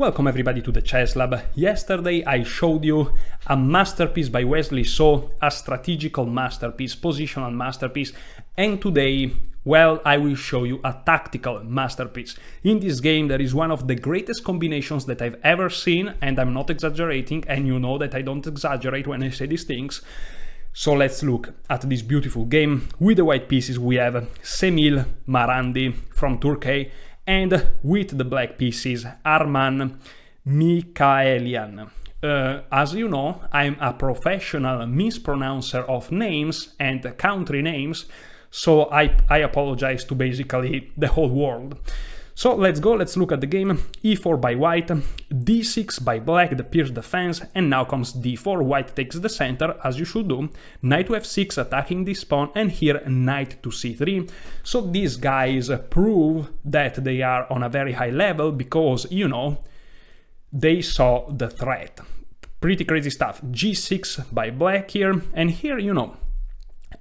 Welcome everybody to the Chess Lab. Yesterday I showed you a masterpiece by Wesley So, a strategical masterpiece, positional masterpiece, and today, well, I will show you a tactical masterpiece. In this game there is one of the greatest combinations that I've ever seen, and I'm not exaggerating, and you know that I don't exaggerate when I say these things. So let's look at this beautiful game. With the white pieces we have Semil Marandi from Turkey, and with the black pieces, Arman Mikaelyan. As you know, I'm a professional mispronouncer of names and country names, so I apologize to basically the whole world. So let's look at the game. e4 by white, d6 by black, the pierce defense, and now comes d4, white takes the center, as you should do, knight to f6 attacking this pawn, and here knight to c3. So these guys prove that they are on a very high level because, you know, they saw the threat. Pretty crazy stuff. g6 by black here, and here, you know,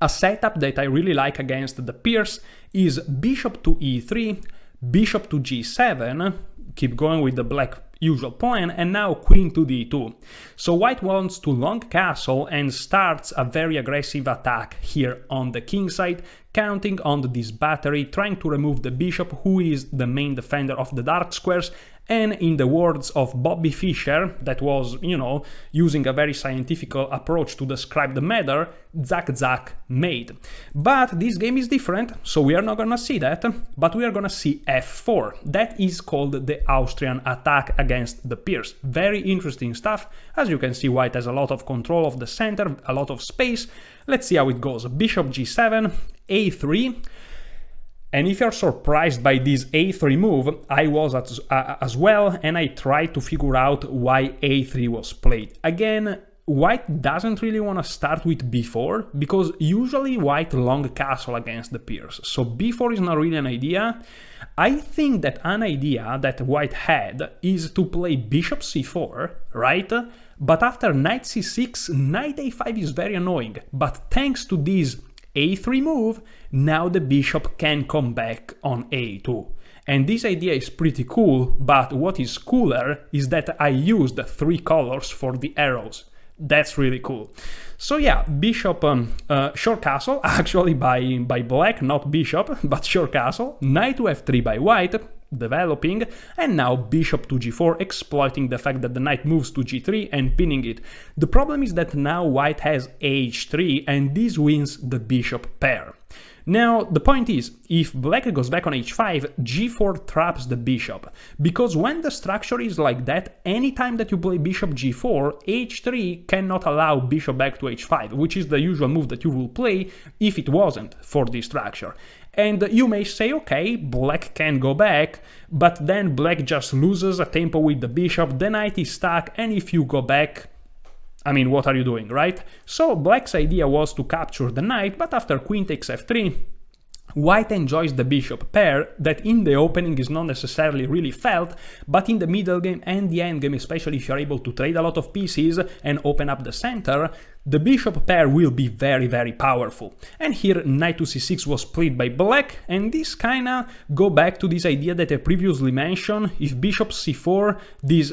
a setup that I really like against the pierce is bishop to e3, bishop to g7, keep going with the black usual plan, and now queen to d2. So white wants to long castle and starts a very aggressive attack here on the king side, counting on this battery, trying to remove the bishop, who is the main defender of the dark squares. And in the words of Bobby Fischer, that was, you know, using a very scientific approach to describe the matter, Zack Zack made. But this game is different, so we are not gonna see that, but we are gonna see f4. That is called the Austrian attack against the pierce. Very interesting stuff. As you can see, white has a lot of control of the center, a lot of space. Let's see how it goes. Bishop g7, a3. And if you're surprised by this a3 move, I was as well, and I tried to figure out why a3 was played. Again, white doesn't really want to start with b4, because usually white long castle against the pierce. So b4 is not really an idea. I think that an idea that white had is to play bishop c4, right? But after knight c6, knight a5 is very annoying. But thanks to this a3 move, now the bishop can come back on a2. And this idea is pretty cool, but what is cooler is that I used 3 colors for the arrows. That's really cool. So yeah, bishop short castle, actually by black, not bishop, but short castle, knight to f3 by white, developing, and now bishop to g4, exploiting the fact that the knight moves to g3 and pinning it. The problem is that now white has h3, and this wins the bishop pair. Now, the point is, if black goes back on h5, g4 traps the bishop, because when the structure is like that, anytime that you play bishop g4, h3 cannot allow bishop back to h5, which is the usual move that you will play if it wasn't for this structure. And you may say, okay, black can go back, but then black just loses a tempo with the bishop, the knight is stuck, and if you go back, I mean, what are you doing, right? So black's idea was to capture the knight, but after queen takes f3, white enjoys the bishop pair that in the opening is not necessarily really felt, but in the middle game and the end game, especially if you're able to trade a lot of pieces and open up the center, the bishop pair will be very, very powerful. And here knight to c6 was played by black, and this kinda go back to this idea that I previously mentioned. If bishop c4, this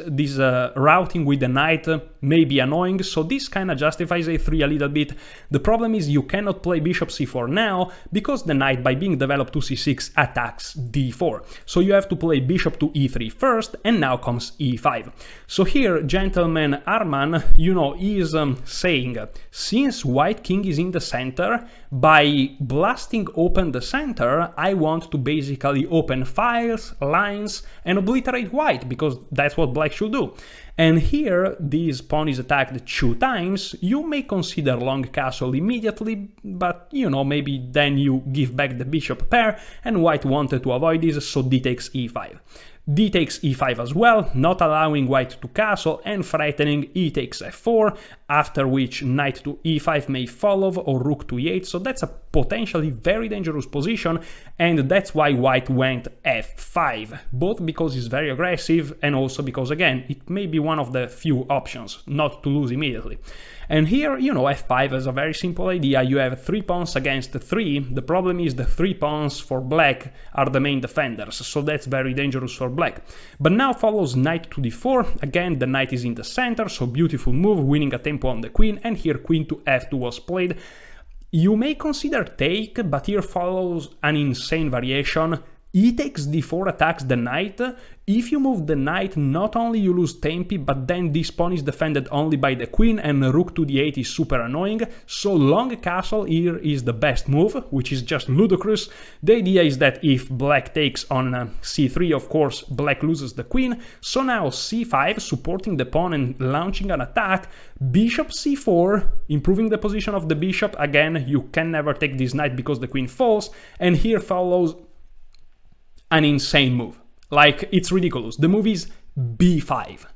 routing with the knight may be annoying, so this kinda justifies a3 a little bit. The problem is you cannot play bishop c4 now, because the knight, by being developed to c6, attacks d4. So you have to play bishop to e3 first, and now comes e5. So here, gentleman Arman, you know, is saying, since white king is in the center, by blasting open the center, I want to basically open files, lines, and obliterate white, because that's what black should do. And here, this pawn is attacked 2 times. You may consider long castle immediately, but, you know, maybe then you give back the bishop pair, and white wanted to avoid this, so d takes e5. D takes e5 as well, not allowing white to castle and threatening e takes f4, after which knight to e5 may follow or rook to e8, so that's a potentially very dangerous position, and that's why white went f5, both because it's very aggressive and also because, again, it may be one of the few options not to lose immediately. And here, you know, f5 is a very simple idea. You have 3 pawns against 3. The problem is the 3 pawns for black are the main defenders, so that's very dangerous for black. But now follows knight to d4. Again, the knight is in the center, so beautiful move, winning a tempo on the queen, and here queen to f2 was played. You may consider take, but here follows an insane variation. E takes d4 attacks the knight. If you move the knight, not only you lose tempi, but then this pawn is defended only by the queen, and rook to d8 is super annoying, so long castle here is the best move, which is just ludicrous. The idea is that if black takes on c3, of course, black loses the queen, so now c5, supporting the pawn and launching an attack, bishop c4, improving the position of the bishop. Again, you can never take this knight because the queen falls, and here follows an insane move. Like, it's ridiculous. The move is b5.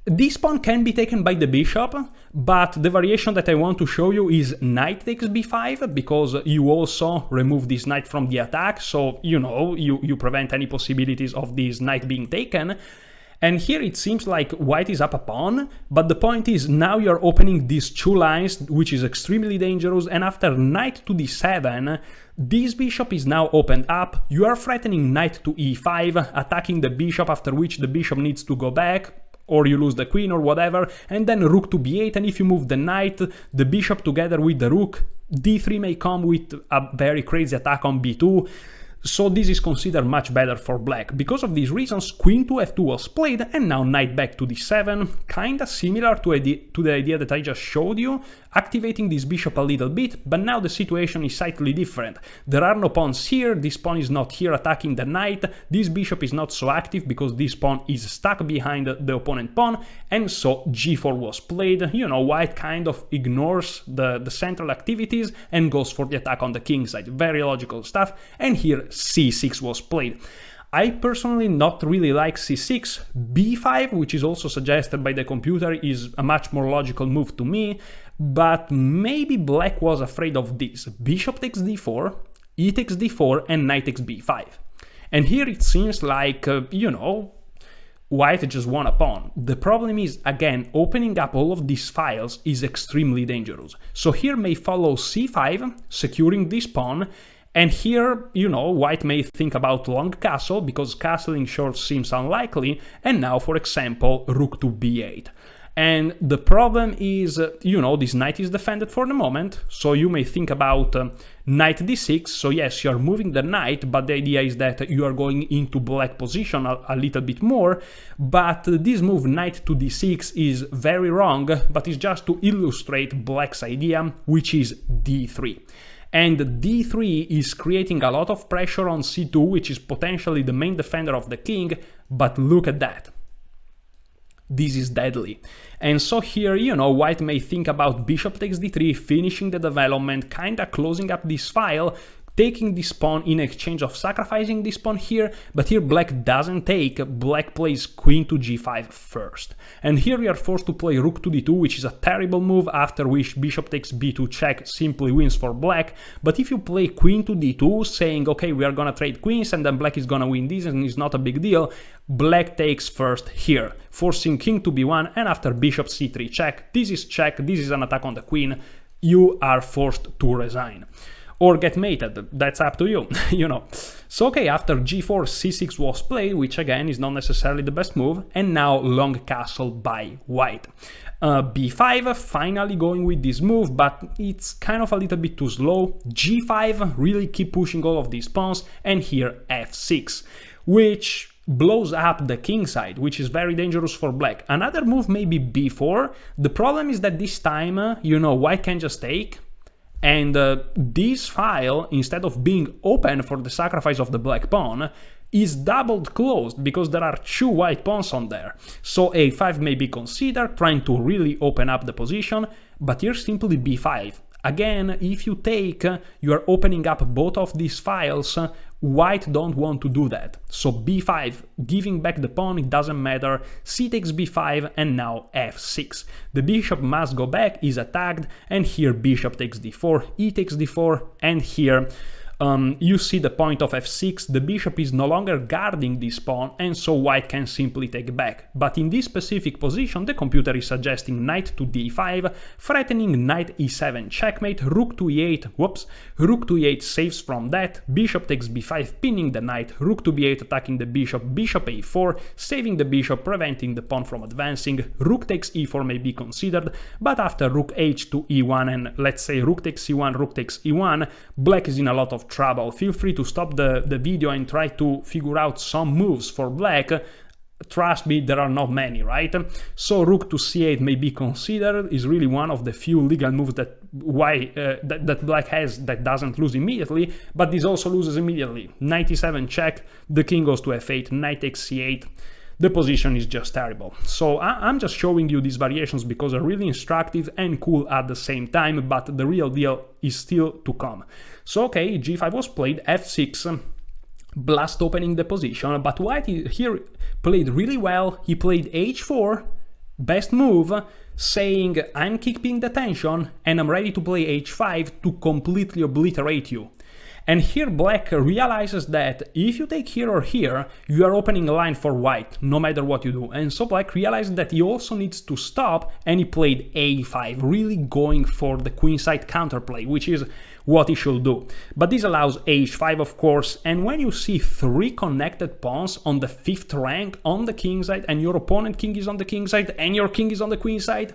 This pawn can be taken by the bishop, but the variation that I want to show you is knight takes b5, because you also remove this knight from the attack, so, you know, you prevent any possibilities of this knight being taken. And here it seems like white is up a pawn, but the point is now you're opening these two lines, which is extremely dangerous, and after knight to d7, this bishop is now opened up. You are threatening knight to e5, attacking the bishop, after which the bishop needs to go back, or you lose the queen or whatever, and then rook to b8, and if you move the knight, the bishop together with the rook, d3 may come with a very crazy attack on b2. So this is considered much better for black. Because of these reasons, queen to f2 was played, and now knight back to d7, kinda similar to the idea that I just showed you, activating this bishop a little bit, but now the situation is slightly different. There are no pawns here, this pawn is not here attacking the knight, this bishop is not so active because this pawn is stuck behind the opponent pawn, and so g4 was played. You know, white kind of ignores the central activities and goes for the attack on the king side. Very logical stuff, and here c6 was played. I personally not really like c6. b5, which is also suggested by the computer, is a much more logical move to me, but maybe black was afraid of this. Bishop takes d4, e takes d4, and knight takes b5. And here it seems like, you know, white just won a pawn. The problem is, again, opening up all of these files is extremely dangerous. So here may follow c5, securing this pawn, and here, you know, white may think about long castle, because castling short seems unlikely, and now, for example, rook to b8. And the problem is, you know, this knight is defended for the moment, so you may think about knight d6, so yes, you're moving the knight, but the idea is that you are going into black position a little bit more, but this move knight to d6 is very wrong, but it's just to illustrate black's idea, which is d3. And d3 is creating a lot of pressure on c2, which is potentially the main defender of the king, but look at that. This is deadly. And so here, you know, white may think about bishop takes d3, finishing the development, kinda closing up this file, taking this pawn in exchange of sacrificing this pawn here, but here black doesn't take, black plays queen to g5 first. And here we are forced to play rook to d2, which is a terrible move, after which bishop takes b2 check simply wins for black. But if you play queen to d2, saying, okay, we are gonna trade queens, and then black is gonna win this, and it's not a big deal, black takes first here, forcing king to b1, and after bishop c3 check, this is an attack on the queen, you are forced to resign. Or get mated, that's up to you, you know. So okay, after g4, c6 was played, which again is not necessarily the best move, and now long castle by white. b5, finally going with this move, but it's kind of a little bit too slow. g5, really keep pushing all of these pawns, and here f6, which blows up the king side, which is very dangerous for black. Another move may be b4. The problem is that this time, you know, white can just take, and this file, instead of being open for the sacrifice of the black pawn, is doubled closed because there are two white pawns on there. So a5 may be considered, trying to really open up the position, but here simply b5. Again, if you take, you are opening up both of these files. White don't want to do that. So b5, giving back the pawn, it doesn't matter. C takes b5, and now f6. The bishop must go back, is attacked, and here bishop takes d4, e takes d4, and here You see the point of f6, the bishop is no longer guarding this pawn, and so white can simply take back. But in this specific position, the computer is suggesting knight to d5, threatening knight e7 checkmate, rook to e8, whoops, rook to e8 saves from that, bishop takes b5 pinning the knight, rook to b8 attacking the bishop, bishop a4, saving the bishop, preventing the pawn from advancing, rook takes e4 may be considered, but after rook h to e1 and let's say rook takes e1, rook takes e1, black is in a lot of trouble. Feel free to stop the video and try to figure out some moves for black. Trust me, there are not many, right? So rook to c8 may be considered, is really one of the few legal moves that that black has that doesn't lose immediately, but this also loses immediately. Knight e7 check, the king goes to f8, knight takes c8. The position is just terrible. So I'm just showing you these variations because they're really instructive and cool at the same time, but the real deal is still to come. So okay, g5 was played, f6, blast opening the position, but white here played really well. He played h4, best move, saying I'm keeping the tension and I'm ready to play h5 to completely obliterate you. And here black realizes that if you take here or here, you are opening a line for white, no matter what you do. And so black realized that he also needs to stop, and he played a5, really going for the queenside counterplay, which is what he should do. But this allows h5, of course, and when you see 3 connected pawns on the 5th rank on the kingside, and your opponent king is on the kingside, and your king is on the queenside,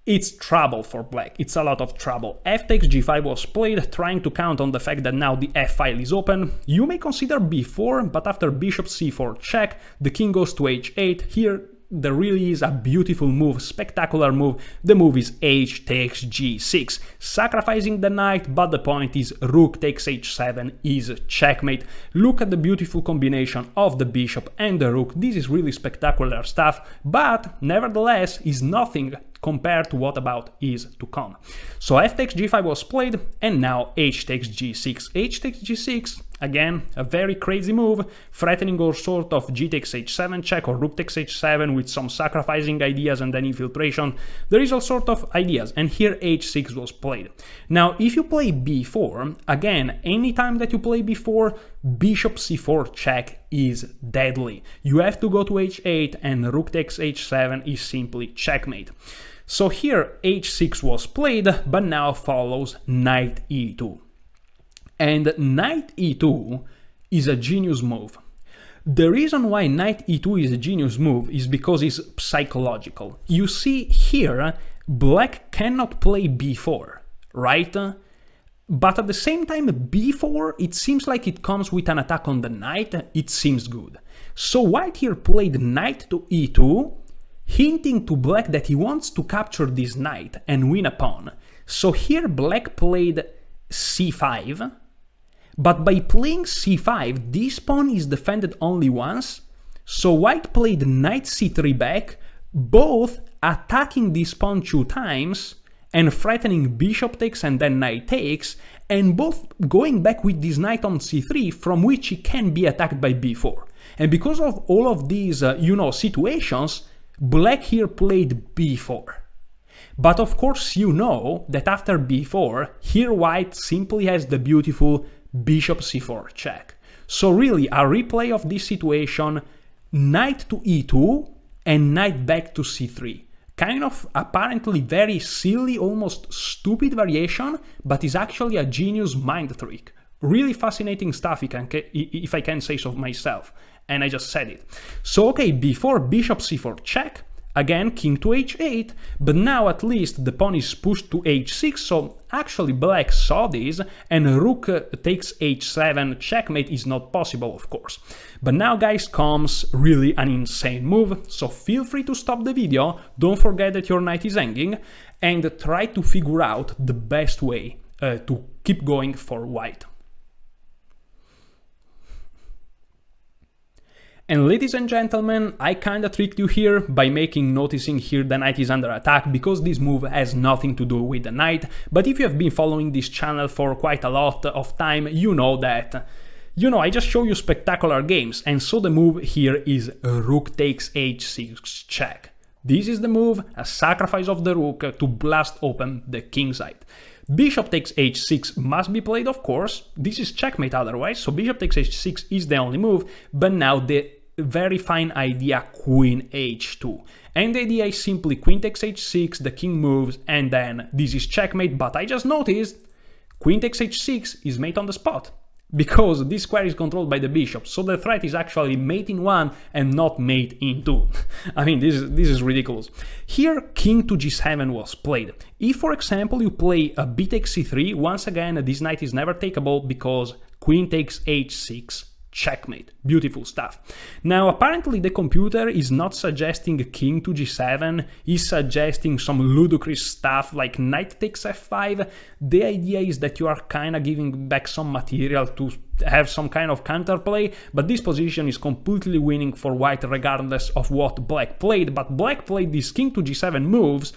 it's trouble for black, it's a lot of trouble. F takes g5 was played, trying to count on the fact that now the f file is open. You may consider b4, but after bishop c4 check, the king goes to h8. Here there really is a beautiful move, spectacular move. The move is h takes g6, sacrificing the knight, but the point is rook takes h7 is checkmate. Look at the beautiful combination of the bishop and the rook. This is really spectacular stuff, but nevertheless is nothing compared to what about is to come. So f takes g5 was played, and now h takes g6. H takes g6, again, a very crazy move, threatening all sort of g takes h7 check or rook takes h7 with some sacrificing ideas and then infiltration. There is all sort of ideas, and here h6 was played. Now, if you play b4, again, anytime that you play b4, bishop c4 check is deadly. You have to go to h8, and rook takes h7 is simply checkmate. So here h6 was played, but now follows knight e2. And knight e2 is a genius move. The reason why knight e2 is a genius move is because it's psychological. You see here, black cannot play b4, right? But at the same time, b4, it seems like it comes with an attack on the knight, it seems good. So white here played knight to e2, hinting to black that he wants to capture this knight and win a pawn. So here black played c5, but by playing c5, this pawn is defended only once, so white played knight c3 back, both attacking this pawn 2 times and threatening bishop takes and then knight takes, and both going back with this knight on c3, from which he can be attacked by b4. And because of all of these, situations, black here played b4. But of course you know that after b4, here white simply has the beautiful bishop c4 check. So really a replay of this situation, knight to e2 and knight back to c3. Kind of apparently very silly, almost stupid variation, but is actually a genius mind trick. Really fascinating stuff, if I can say so myself. And I just said it. So okay, before bishop c4 check, again king to h8, but now at least the pawn is pushed to h6, so actually black saw this, and rook takes h7 checkmate is not possible, of course. But now guys comes really an insane move, so feel free to stop the video, don't forget that your knight is hanging, and try to figure out the best way to keep going for white. And ladies and gentlemen, I kinda tricked you here by noticing here the knight is under attack, because this move has nothing to do with the knight, but if you have been following this channel for quite a lot of time, you know that, I just show you spectacular games, and so the move here is rook takes h6 check. This is the move, a sacrifice of the rook to blast open the kingside. Bishop takes h6 must be played, of course. This is checkmate otherwise, so bishop takes h6 is the only move, but now the very fine idea queen h2. And the idea is simply queen takes h6, the king moves, and then this is checkmate, but I just noticed queen takes h6 is mate on the spot, because this square is controlled by the bishop, so the threat is actually mate in 1 and not mate in 2. I mean, this is ridiculous. Here, king to g7 was played. If, for example, you play a b takes c3, once again, this knight is never takeable because queen takes h6, checkmate. Beautiful stuff. Now, apparently the computer is not suggesting king to g7, he's suggesting some ludicrous stuff like knight takes f5. The idea is that you are kind of giving back some material to have some kind of counterplay, but this position is completely winning for white regardless of what black played. But black played these king to g7 moves,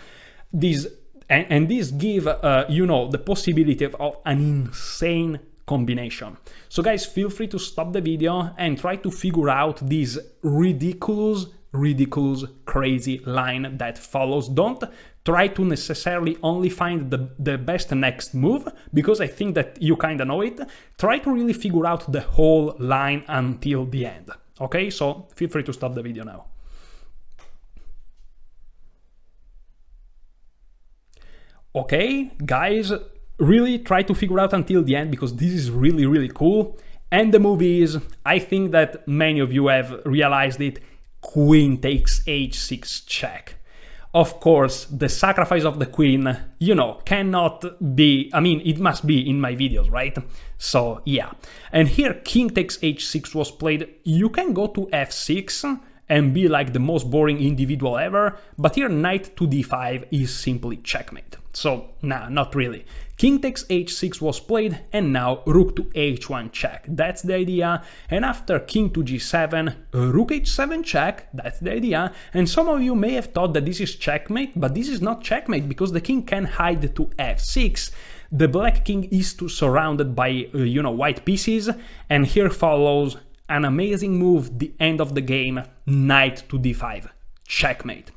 and these give, you know, the possibility of an insane combination. So guys, feel free to stop the video and try to figure out this ridiculous, crazy line that follows. Don't try to necessarily only find the best next move, because I think that you kind of know it. Try to really figure out the whole line until the end. Okay, so feel free to stop the video now. Okay, guys, really try to figure out until the end, because this is really cool. And the move is, I think that many of you have realized it, queen takes h6 check. Of course, the sacrifice of the queen, you know, cannot be, I mean, it must be in my videos, right? So yeah. And here king takes h6 was played. You can go to f6 and be like the most boring individual ever, but here knight to d5 is simply checkmate. So nah, not really. King takes h6 was played, and now rook to h1 check. That's the idea. And after king to g7, rook h7 check. That's the idea. And some of you may have thought that this is checkmate, but this is not checkmate, because the king can hide to f6. The black king is surrounded by, you know, white pieces, and here follows an amazing move, the end of the game, knight to d5, checkmate.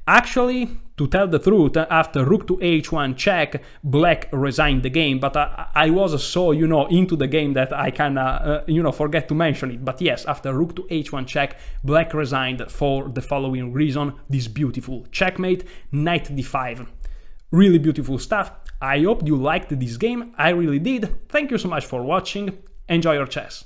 Actually, to tell the truth, after rook to h1 check, black resigned the game, but I was so, you know, into the game that I kinda, you know, forget to mention it. But yes, after rook to h1 check, black resigned for the following reason: this beautiful checkmate, knight d5. Really beautiful stuff. I hope you liked this game, I really did. Thank you so much for watching, enjoy your chess.